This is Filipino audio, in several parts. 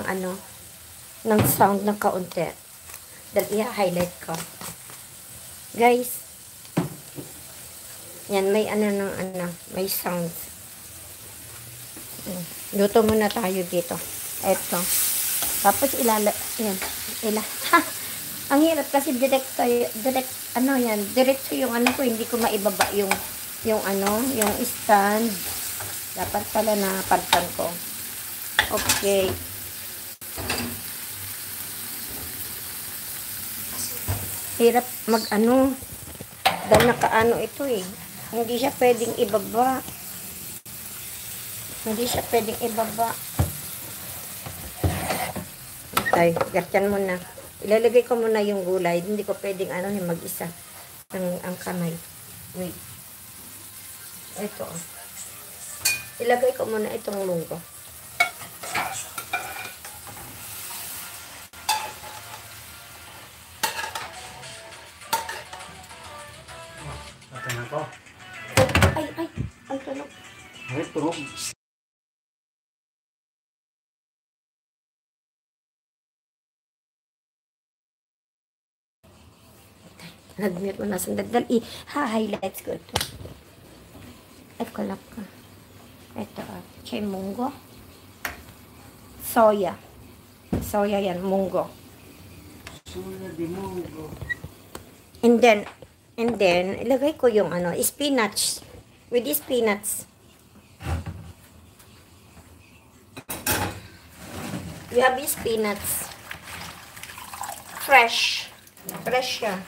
ano, ng sound ng kaunti. Dahil i-highlight ko. Guys, yan, may ano ng ano, may sound. Luto muna tayo dito. Eto. Tapos yan, ang hirap kasi diretso yung ano ko, hindi ko maibaba yung ano, yung stand. Dapat pala na palitan ko. Okay. Hirap mag-ano. Dahil nakaano ito eh. Hindi siya pwedeng ibaba. Hindi siya pwedeng ibaba. Okay, ganyan muna. Ilalagay ko muna yung gulay. Hindi ko pwedeng ano yung mag-isa. Ang kamay. Wait. Ito. Ilagay ko muna itong munggo. Ako. Ay, ang tunog. Ay, tunog. Nag-mute mo na sandali. Ha-highlights ko ito. Ay, kalap ka. Ito, munggo. Soya. Soya yan, munggo. Soya di munggo. And then, ilagay ko yung ano, spinach. With the spinach. We have spinach. Fresh. Fresh siya.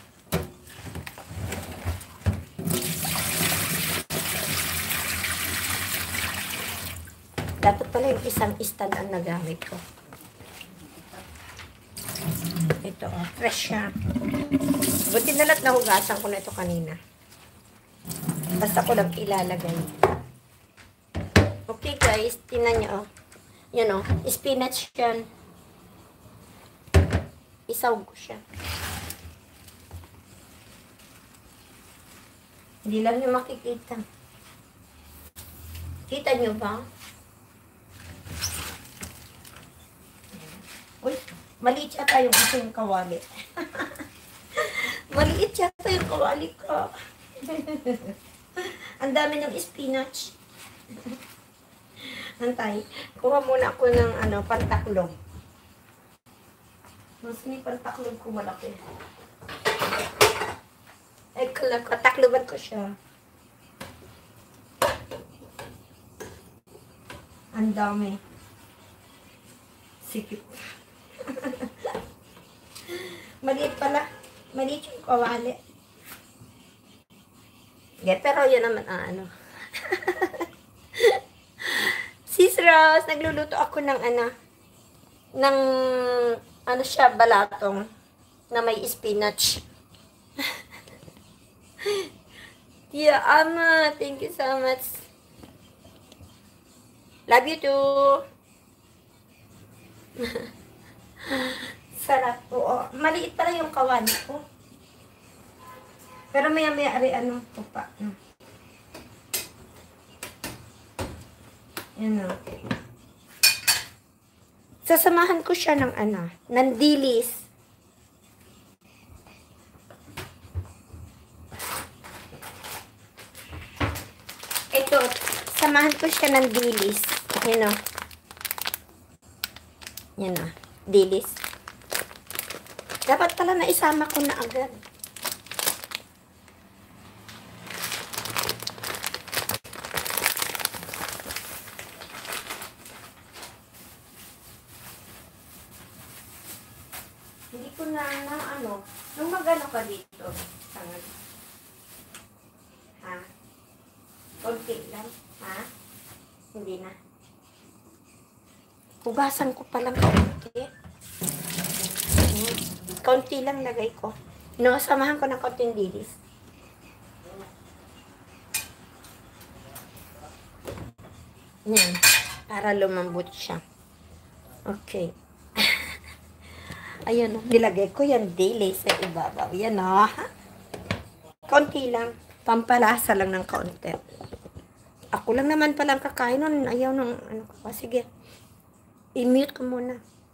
Dapat pala yung isang stand ang nagamit ko. Ito, fresh siya. Buti na lahat nahugasan ko na ito kanina. Basta ko lang ilalagay. Okay guys, tingnan nyo. Yan spinach yan. Isaw ko siya. Hindi lang nyo makikita. Kita nyo ba? Uy, maliit yata yung aking kawali. Maliit yata yung kawali ko. Ang dami ng spinach. Antay, kuha muna ako ng ano, pantaklog. Mas may pantaklog ko malaki. Ay, katakloban ko siya. Ang dami. Sikip. Maliit pala. Maliit yung kawali. Yeah, pero yan naman ano. Sis Rose, nagluluto ako ng ano siya, balatong na may spinach. Tia Ama, thank you so much. Love you too. Sarap po. Maliit pala yung kawali ko. Pero maya-maya ano po pa. Yan o. Sasamahan ko siya ng ng dilis. Ito, samahan ko siya ng dilis. Yan o. Yan o. Dilis. Dapat pala na isama ko na agad. Hindi ko na ano. Nung magano ka dito. Sangad. Ha? Konti lang. Ha? Hindi na. Hugasan ko palang kaunti. Kaunti lang lagay ko. Samahan ko ng kaunting dilis. Yan. Para lumambot siya. Okay. Ayan o. Nilagay ko yung dilis sa ibabaw. Yan o. Kaunti lang. Pampalasa lang ng kaunti. Ako lang naman palang kakain nun. Ayaw ng ano ko. Sige. I-mute ko muna.